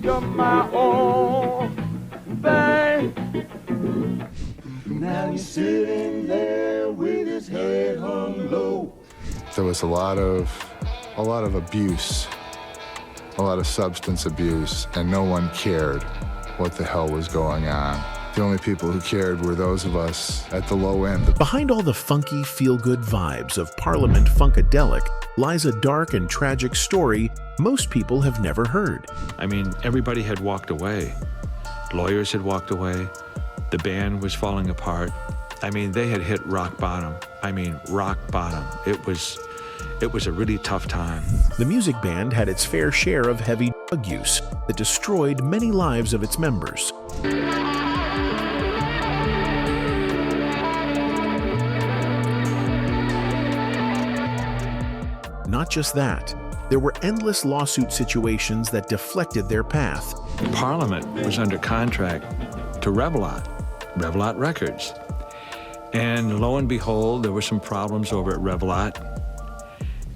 You're my own thing. Now he's sitting there with his head hung low. There was a lot of abuse, a lot of substance abuse, and no one cared what the hell was going on. The only people who cared were those of us at the low end. Behind all the funky, feel-good vibes of Parliament-Funkadelic lies a dark and tragic story most people have never heard. I mean, everybody had walked away. Lawyers had walked away. The band was falling apart. I mean, they had hit rock bottom. I mean, rock bottom. It was a really tough time. The music band had its fair share of heavy drug use that destroyed many lives of its members. Not just that, there were endless lawsuit situations that deflected their path. Parliament was under contract to Revelot Records. And lo and behold, there were some problems over at Revelot,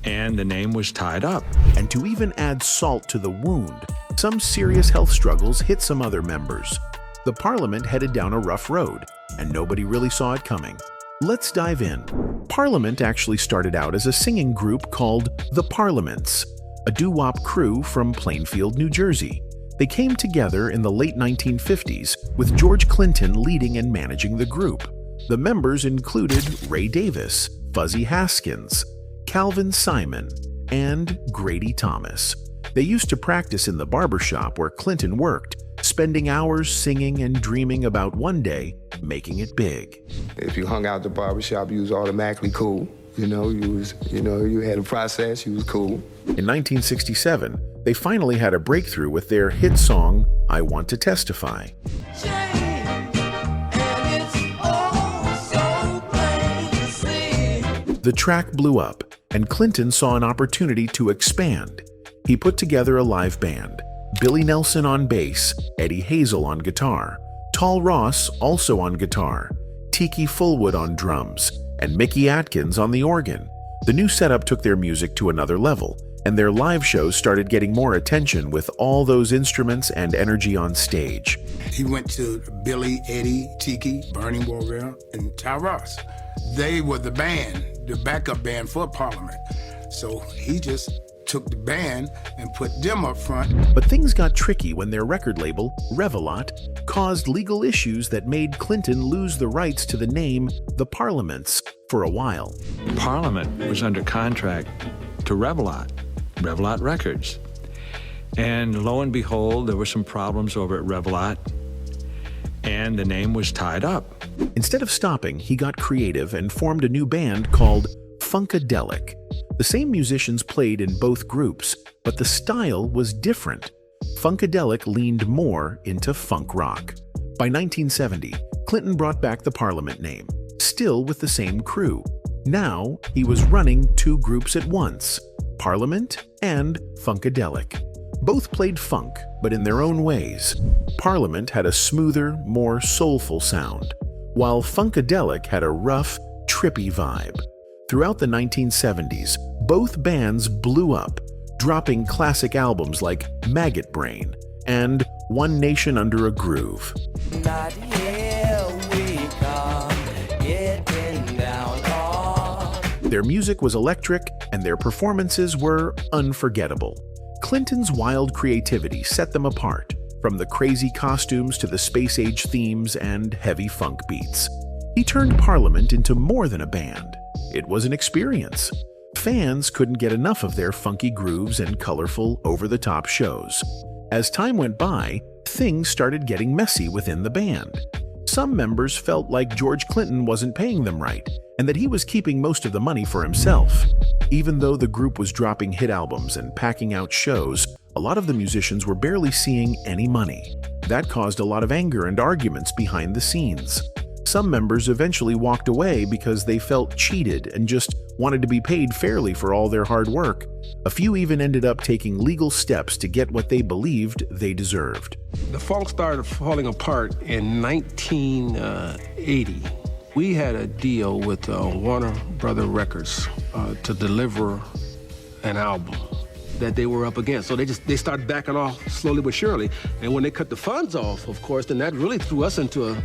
and the name was tied up. And to even add salt to the wound, some serious health struggles hit some other members. The Parliament headed down a rough road, and nobody really saw it coming. Let's dive in. Parliament actually started out as a singing group called The Parliaments, a doo-wop crew from Plainfield, New Jersey. They came together in the late 1950s, with George Clinton leading and managing the group. The members included Ray Davis, Fuzzy Haskins, Calvin Simon, and Grady Thomas. They used to practice in the barbershop where Clinton worked, spending hours singing and dreaming about one day making it big. If you hung out at the barbershop, you was automatically cool. You had a process, you was cool. In 1967, they finally had a breakthrough with their hit song, I Want to Testify. The track blew up, and Clinton saw an opportunity to expand. He put together a live band, Billy Nelson on bass, Eddie Hazel on guitar, Tall Ross also on guitar, Tiki Fullwood on drums, and Mickey Atkins on the organ. The new setup took their music to another level, and their live shows started getting more attention with all those instruments and energy on stage. He went to Billy, Eddie, Tiki, Bernie Worrell, and Ty Ross. They were the band, the backup band for Parliament. So he just took the band and put them up front. But things got tricky when their record label, Revelot, caused legal issues that made Clinton lose the rights to the name The Parliaments for a while. Parliament was under contract to Revelot Records. And lo and behold, there were some problems over at Revelot, and the name was tied up. Instead of stopping, he got creative and formed a new band called Funkadelic. The same musicians played in both groups, but the style was different. Funkadelic leaned more into funk rock. By 1970, Clinton brought back the Parliament name, still with the same crew. Now, he was running two groups at once, Parliament and Funkadelic. Both played funk, but in their own ways. Parliament had a smoother, more soulful sound, while Funkadelic had a rough, trippy vibe. Throughout the 1970s, both bands blew up, dropping classic albums like Maggot Brain and One Nation Under a Groove. Their music was electric, and their performances were unforgettable. Clinton's wild creativity set them apart, from the crazy costumes to the space-age themes and heavy funk beats. He turned Parliament into more than a band. It was an experience. Fans couldn't get enough of their funky grooves and colorful, over-the-top shows. As time went by, things started getting messy within the band. Some members felt like George Clinton wasn't paying them right, and that he was keeping most of the money for himself. Even though the group was dropping hit albums and packing out shows, a lot of the musicians were barely seeing any money. That caused a lot of anger and arguments behind the scenes. Some members eventually walked away because they felt cheated and just wanted to be paid fairly for all their hard work. A few even ended up taking legal steps to get what they believed they deserved. The funk started falling apart in 1980. We had a deal with Warner Brother Records to deliver an album. that they were up against. So they started backing off slowly but surely. And when they cut the funds off, of course, then that really threw us into a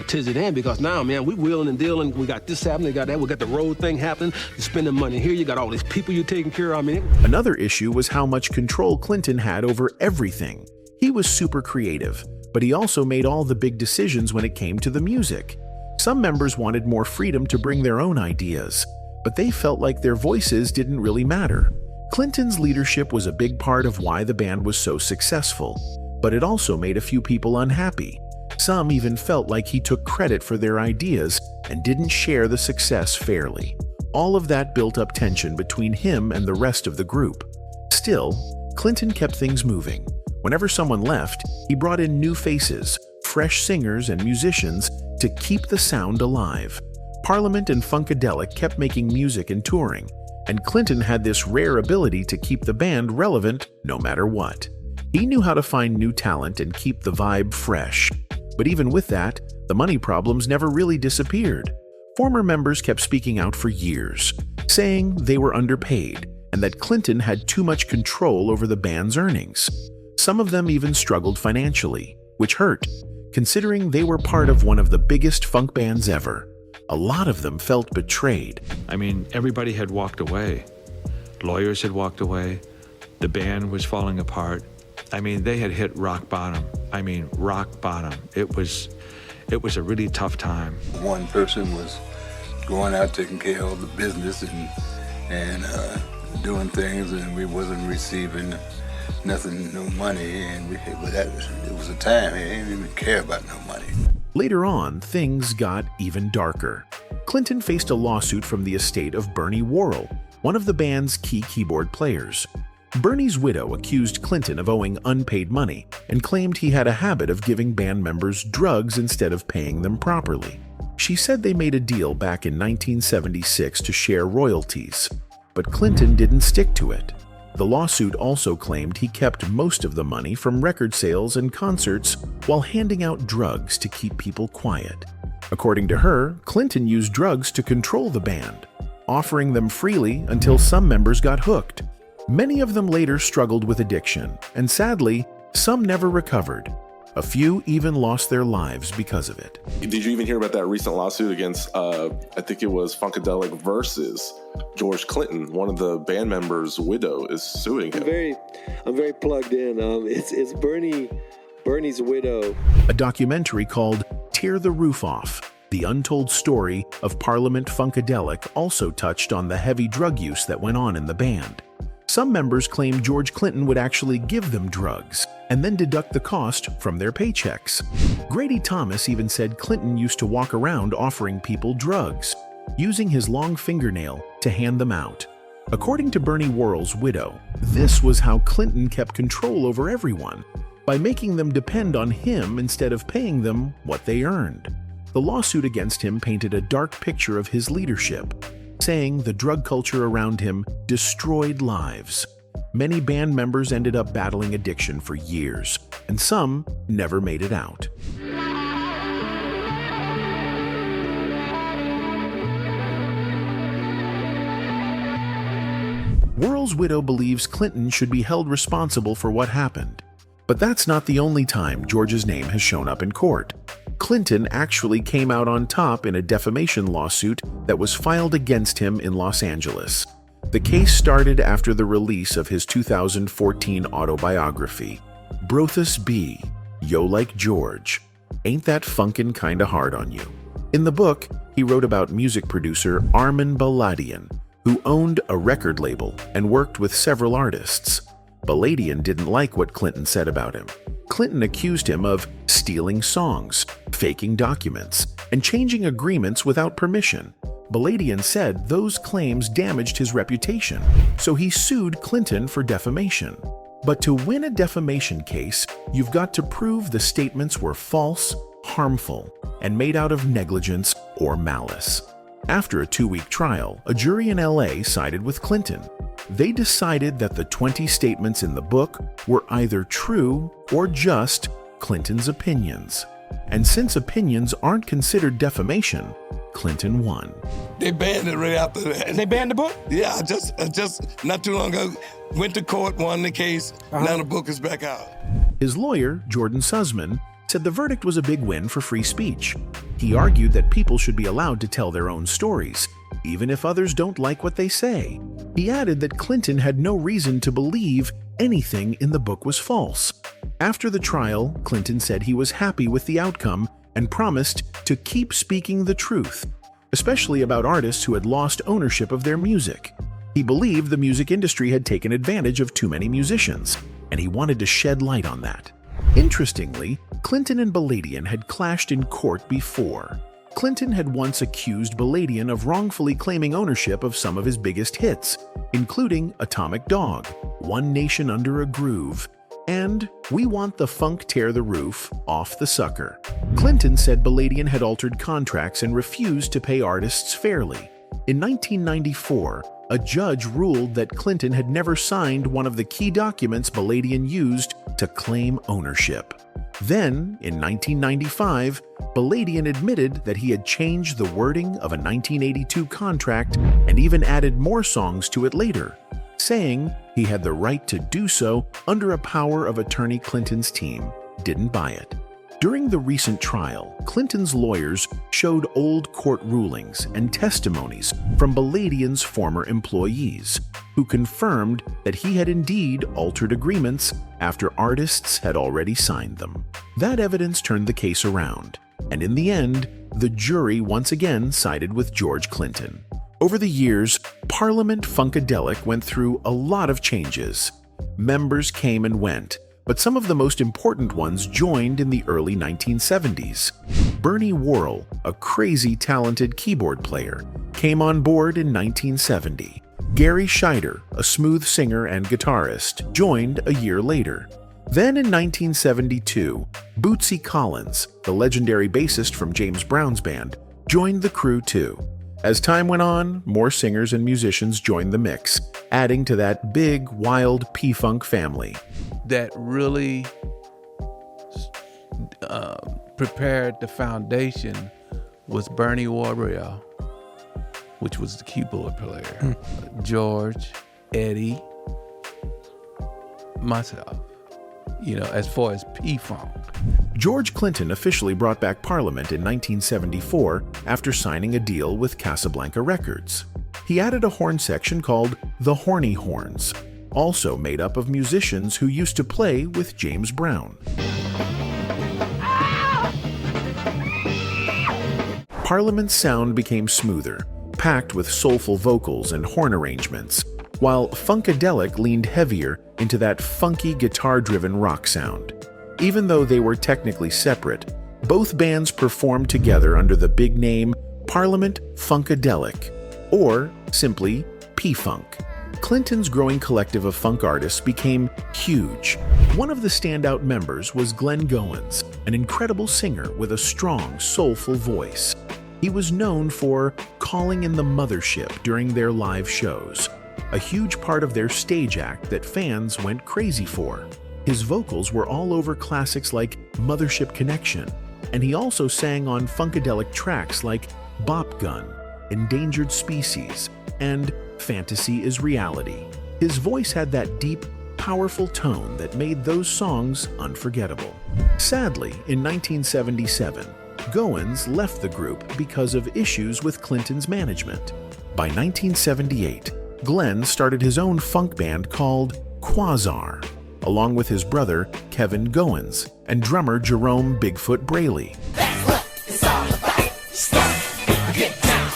tizzy then, because now, man, we wheeling and dealing. We got this happening, we got that, we got the road thing happening. You're spending money here, you got all these people you're taking care of. I mean, Another issue was how much control Clinton had over everything. He was super creative, but he also made all the big decisions when it came to the music. Some members wanted more freedom to bring their own ideas, but they felt like their voices didn't really matter. Clinton's leadership was a big part of why the band was so successful, but it also made a few people unhappy. Some even felt like he took credit for their ideas and didn't share the success fairly. All of that built up tension between him and the rest of the group. Still, Clinton kept things moving. Whenever someone left, he brought in new faces, fresh singers and musicians to keep the sound alive. Parliament-Funkadelic kept making music and touring, and Clinton had this rare ability to keep the band relevant no matter what. He knew how to find new talent and keep the vibe fresh. But even with that, the money problems never really disappeared. Former members kept speaking out for years, saying they were underpaid and that Clinton had too much control over the band's earnings. Some of them even struggled financially, which hurt, considering they were part of one of the biggest funk bands ever. A lot of them felt betrayed. I mean, everybody had walked away. Lawyers had walked away. The band was falling apart. I mean, they had hit rock bottom. I mean, rock bottom. It was a really tough time. One person was going out taking care of the business and doing things, and we wasn't receiving nothing, no money, and it was a time he didn't even care about no money. Later on, things got even darker. Clinton faced a lawsuit from the estate of Bernie Worrell, one of the band's key keyboard players. Bernie's widow accused Clinton of owing unpaid money and claimed he had a habit of giving band members drugs instead of paying them properly. She said they made a deal back in 1976 to share royalties, but Clinton didn't stick to it. The lawsuit also claimed he kept most of the money from record sales and concerts while handing out drugs to keep people quiet. According to her, Clinton used drugs to control the band, offering them freely until some members got hooked. Many of them later struggled with addiction, and sadly, some never recovered. A few even lost their lives because of it. Did you even hear about that recent lawsuit against, I think it was Funkadelic versus George Clinton? One of the band members' widow is suing him. I'm very plugged in. It's Bernie's widow. A documentary called Tear the Roof Off, the untold story of Parliament-Funkadelic, also touched on the heavy drug use that went on in the band. Some members claimed George Clinton would actually give them drugs and then deduct the cost from their paychecks. Grady Thomas even said Clinton used to walk around offering people drugs, using his long fingernail to hand them out. According to Bernie Worrell's widow, this was how Clinton kept control over everyone, by making them depend on him instead of paying them what they earned. The lawsuit against him painted a dark picture of his leadership, saying the drug culture around him destroyed lives. Many band members ended up battling addiction for years, and some never made it out. Worrell's widow believes Clinton should be held responsible for what happened. But that's not the only time George's name has shown up in court. Clinton actually came out on top in a defamation lawsuit that was filed against him in Los Angeles. The case started after the release of his 2014 autobiography, Brothus B. Yo Like George, Ain't That Funkin' Kinda Hard on You. In the book, he wrote about music producer Armin Baladian, who owned a record label and worked with several artists. Baladian didn't like what Clinton said about him. Clinton accused him of stealing songs, faking documents, and changing agreements without permission. Baladian said those claims damaged his reputation, so he sued Clinton for defamation. But to win a defamation case, you've got to prove the statements were false, harmful, and made out of negligence or malice. After a 2-week trial, a jury in LA sided with Clinton. They decided that the 20 statements in the book were either true or just Clinton's opinions. And since opinions aren't considered defamation, Clinton won. They banned it right after that. They banned the book? Yeah, I just not too long ago went to court, won the case. Now the book is back out. His lawyer, Jordan Sussman, said the verdict was a big win for free speech. He argued that people should be allowed to tell their own stories, even if others don't like what they say. He added that Clinton had no reason to believe anything in the book was false. After the trial, Clinton said he was happy with the outcome and promised to keep speaking the truth, especially about artists who had lost ownership of their music. He believed the music industry had taken advantage of too many musicians, and he wanted to shed light on that. Interestingly, Clinton and Baladian had clashed in court before. Clinton had once accused Baladian of wrongfully claiming ownership of some of his biggest hits, including Atomic Dog, One Nation Under a Groove, and We Want the Funk Tear the Roof Off the Sucker. Clinton said Baladian had altered contracts and refused to pay artists fairly. In 1994, a judge ruled that Clinton had never signed one of the key documents Baladian used to claim ownership. Then, in 1995, Baladian admitted that he had changed the wording of a 1982 contract and even added more songs to it later, saying he had the right to do so under a power of attorney Clinton's team didn't buy it. During the recent trial, Clinton's lawyers showed old court rulings and testimonies from Baladian's former employees, who confirmed that he had indeed altered agreements after artists had already signed them. That evidence turned the case around, and in the end, the jury once again sided with George Clinton. Over the years, Parliament-Funkadelic went through a lot of changes. Members came and went, but some of the most important ones joined in the early 1970s. Bernie Worrell, a crazy talented keyboard player, came on board in 1970. Gary Scheider, a smooth singer and guitarist, joined a year later. Then in 1972, Bootsy Collins, the legendary bassist from James Brown's band, joined the crew too. As time went on, more singers and musicians joined the mix, adding to that big, wild P-Funk family. That really prepared the foundation was Bernie Worrell, which was the keyboard player, George, Eddie, myself, as far as P-Funk. George Clinton officially brought back Parliament in 1974 after signing a deal with Casablanca Records. He added a horn section called the Horny Horns, also made up of musicians who used to play with James Brown. Parliament's sound became smoother, packed with soulful vocals and horn arrangements, while Funkadelic leaned heavier into that funky guitar-driven rock sound. Even though they were technically separate, both bands performed together under the big name Parliament-Funkadelic, or simply P-Funk. Clinton's growing collective of funk artists became huge. One of the standout members was Glenn Goins, an incredible singer with a strong, soulful voice. He was known for calling in the mothership during their live shows, a huge part of their stage act that fans went crazy for. His vocals were all over classics like Mothership Connection, and he also sang on Funkadelic tracks like Bop Gun, Endangered Species, and Fantasy is Reality. His voice had that deep, powerful tone that made those songs unforgettable. Sadly, in 1977, Goins left the group because of issues with Clinton's management. By 1978, Glenn started his own funk band called Quasar, along with his brother Kevin Goins and drummer Jerome Bigfoot Braley. That's what it's all about. Stop, get down.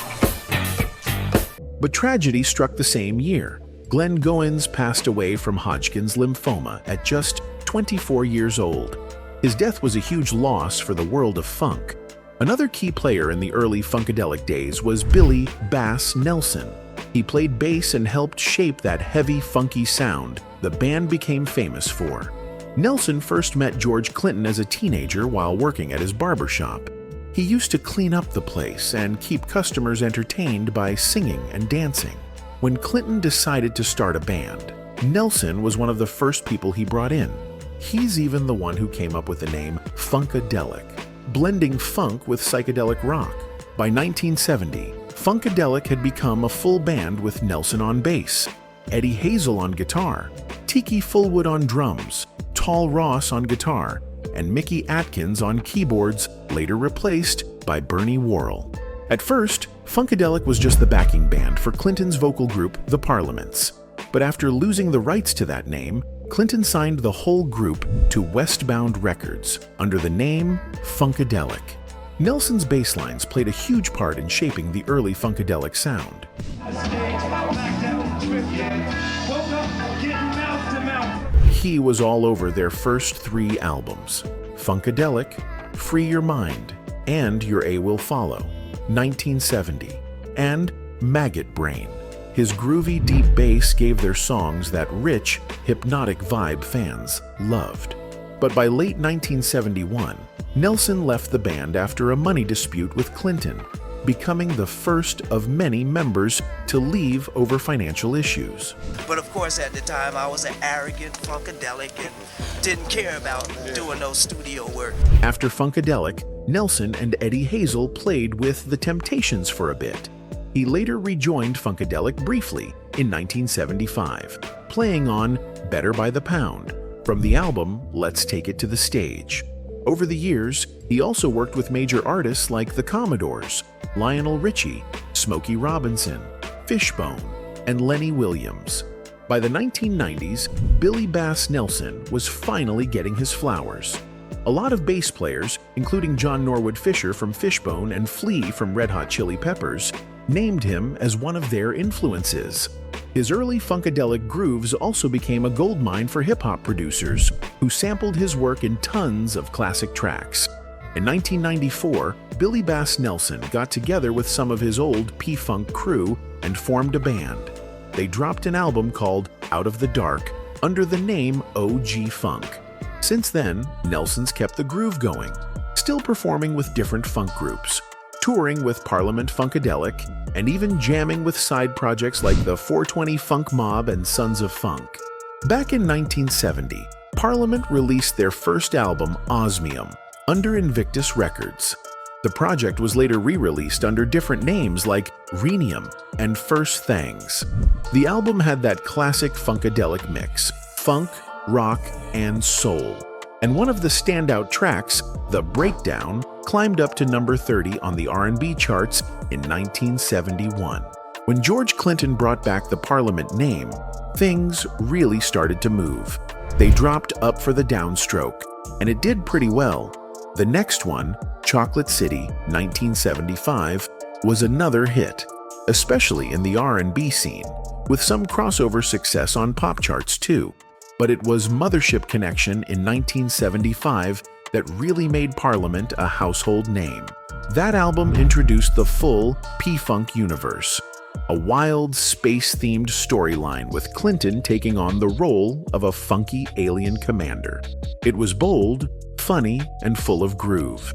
But tragedy struck the same year. Glenn Goins passed away from Hodgkin's lymphoma at just 24 years old. His death was a huge loss for the world of funk. Another key player in the early Funkadelic days was Billy Bass Nelson. He played bass and helped shape that heavy, funky sound the band became famous for. Nelson first met George Clinton as a teenager while working at his barbershop. He used to clean up the place and keep customers entertained by singing and dancing. When Clinton decided to start a band, Nelson was one of the first people he brought in. He's even the one who came up with the name Funkadelic, blending funk with psychedelic rock. By 1970, Funkadelic had become a full band with Nelson on bass, Eddie Hazel on guitar, Tiki Fullwood on drums, Tall Ross on guitar, and Mickey Atkins on keyboards, later replaced by Bernie Worrell. At first, Funkadelic was just the backing band for Clinton's vocal group, the Parliaments. But after losing the rights to that name, Clinton signed the whole group to Westbound Records under the name Funkadelic. Nelson's bass lines played a huge part in shaping the early Funkadelic sound. He was all over their first 3 albums, Funkadelic, Free Your Mind, and Your A Will Follow, 1970, and Maggot Brain. His groovy, deep bass gave their songs that rich, hypnotic vibe fans loved. But by late 1971, Nelson left the band after a money dispute with Clinton, becoming the first of many members to leave over financial issues. But of course, at the time, I was an arrogant Funkadelic and didn't care about doing no studio work. After Funkadelic, Nelson and Eddie Hazel played with The Temptations for a bit. He later rejoined Funkadelic briefly in 1975, playing on Better by the Pound from the album Let's Take It to the Stage. Over the years, he also worked with major artists like the Commodores, Lionel Richie, Smokey Robinson, Fishbone, and Lenny Williams. By the 1990s, Billy Bass Nelson was finally getting his flowers. A lot of bass players, including John Norwood Fisher from Fishbone and Flea from Red Hot Chili Peppers, named him as one of their influences. His early Funkadelic grooves also became a goldmine for hip-hop producers, who sampled his work in tons of classic tracks. In 1994, Billy Bass Nelson got together with some of his old P-Funk crew and formed a band. They dropped an album called Out of the Dark under the name OG Funk. Since then, Nelson's kept the groove going, still performing with different funk groups, touring with Parliament-Funkadelic, and even jamming with side projects like the 420 Funk Mob and Sons of Funk. Back in 1970, Parliament released their first album, Osmium, under Invictus Records. The project was later re-released under different names like Rhenium and First Thangs. The album had that classic Funkadelic mix, funk, rock, and soul. And one of the standout tracks, The Breakdown, climbed up to number 30 on the R&B charts in 1971. When George Clinton brought back the Parliament name, things really started to move. They dropped up for the downstroke, and it did pretty well. The next one, Chocolate City, 1975, was another hit, especially in the R&B scene, with some crossover success on pop charts too. But it was Mothership Connection in 1975 that really made Parliament a household name. That album introduced the full P-Funk universe, a wild, space-themed storyline with Clinton taking on the role of a funky alien commander. It was bold, funny, and full of groove.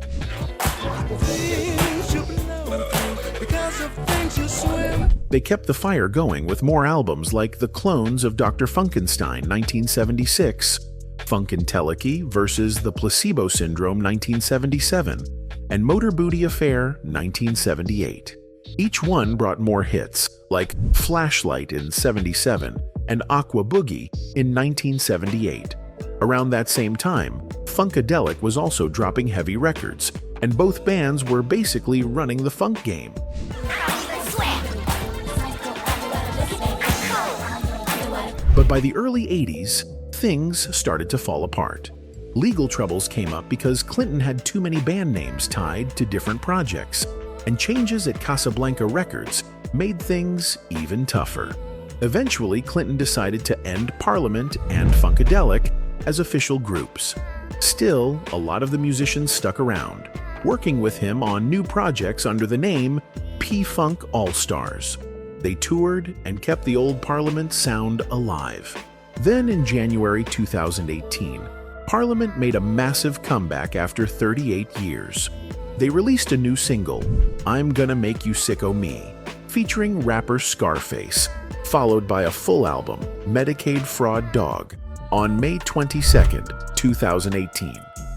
They kept the fire going with more albums like The Clones of Dr. Funkenstein, 1976, Funkadelic vs. The Placebo Syndrome, 1977, and Motor Booty Affair, 1978. Each one brought more hits, like Flashlight in 77 and Aqua Boogie in 1978. Around that same time, Funkadelic was also dropping heavy records, and both bands were basically running the funk game. But by the early 80s, things started to fall apart. Legal troubles came up because Clinton had too many band names tied to different projects, and changes at Casablanca Records made things even tougher. Eventually, Clinton decided to end Parliament and Funkadelic as official groups. Still, a lot of the musicians stuck around, working with him on new projects under the name P-Funk All-Stars. They toured and kept the old Parliament sound alive. Then in January 2018, Parliament made a massive comeback after 38 years. They released a new single, I'm Gonna Make You Sicko Me, featuring rapper Scarface, followed by a full album, Medicaid Fraud Dog, on May 22, 2018.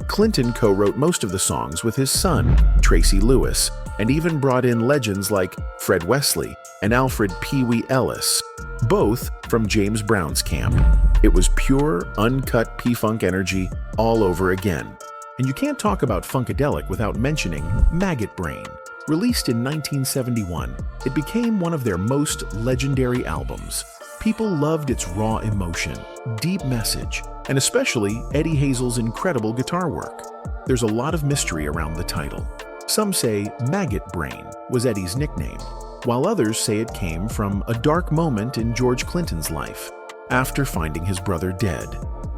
Clinton co-wrote most of the songs with his son, Tracy Lewis, and even brought in legends like Fred Wesley and Alfred Pee Wee Ellis, both from James Brown's camp. It was pure, uncut P-Funk energy all over again. And you can't talk about Funkadelic without mentioning Maggot Brain. Released in 1971, it became one of their most legendary albums. People loved its raw emotion, deep message, and especially Eddie Hazel's incredible guitar work. There's a lot of mystery around the title. Some say Maggot Brain was Eddie's nickname, while others say it came from a dark moment in George Clinton's life, after finding his brother dead.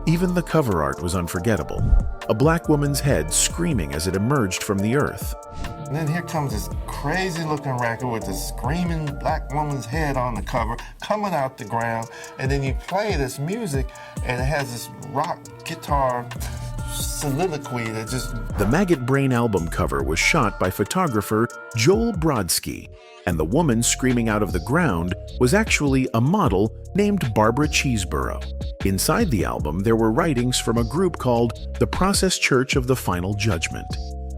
Even the cover art was unforgettable, a black woman's head screaming as it emerged from the earth. And then here comes this crazy looking record with a screaming black woman's head on the cover coming out the ground, and then you play this music and it has this rock guitar soliloquy that just... The Maggot Brain album cover was shot by photographer Joel Brodsky, and the woman screaming out of the ground was actually a model named Barbara Cheeseborough. Inside the album, there were writings from a group called the Process Church of the Final Judgment,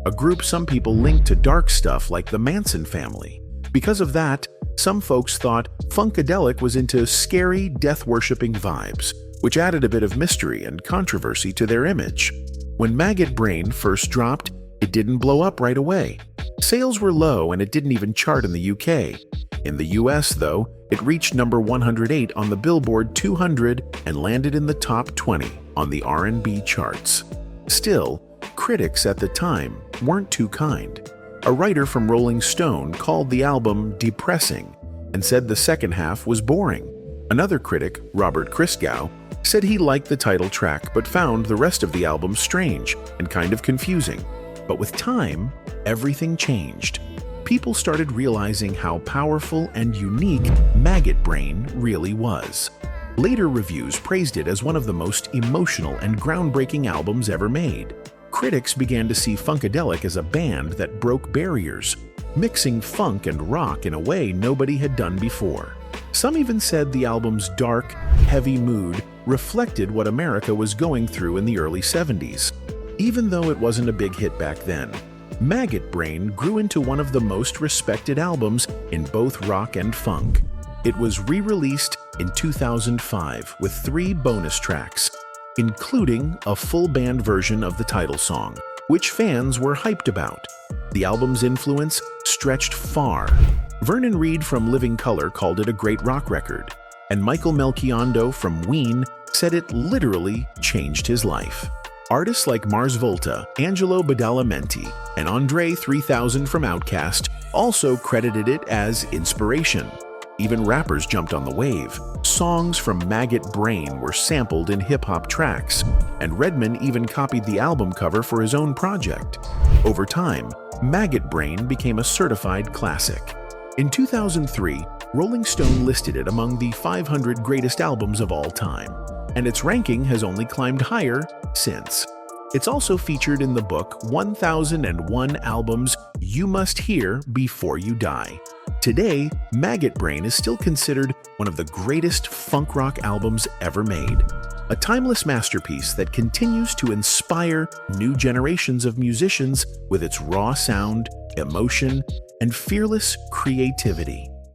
a group some people linked to dark stuff like the Manson family. Because of that, some folks thought Funkadelic was into scary, death-worshipping vibes, which added a bit of mystery and controversy to their image. When Maggot Brain first dropped, it didn't blow up right away. Sales were low and it didn't even chart in the UK. In the US, though, it reached number 108 on the Billboard 200 and landed in the top 20 on the R&B charts. Still, critics at the time weren't too kind. A writer from Rolling Stone called the album depressing and said the second half was boring. Another critic, Robert Christgau, said he liked the title track but found the rest of the album strange and kind of confusing. But with time, everything changed. People started realizing how powerful and unique Maggot Brain really was. Later reviews praised it as one of the most emotional and groundbreaking albums ever made. Critics began to see Funkadelic as a band that broke barriers, mixing funk and rock in a way nobody had done before. Some even said the album's dark, heavy mood reflected what America was going through in the early 70s. Even though it wasn't a big hit back then, Maggot Brain grew into one of the most respected albums in both rock and funk. It was re-released in 2005 with 3 bonus tracks, including a full band version of the title song, which fans were hyped about. The album's influence stretched far. Vernon Reid from Living Colour called it a great rock record, and Michael Melchiondo from Ween said it literally changed his life. Artists like Mars Volta, Angelo Badalamenti, and Andre 3000 from Outkast also credited it as inspiration. Even rappers jumped on the wave. Songs from Maggot Brain were sampled in hip-hop tracks, and Redman even copied the album cover for his own project. Over time, Maggot Brain became a certified classic. In 2003, Rolling Stone listed it among the 500 greatest albums of all time, and its ranking has only climbed higher since. It's also featured in the book 1001 Albums You Must Hear Before You Die. Today, Maggot Brain is still considered one of the greatest funk rock albums ever made, a timeless masterpiece that continues to inspire new generations of musicians with its raw sound, emotion, and fearless creativity.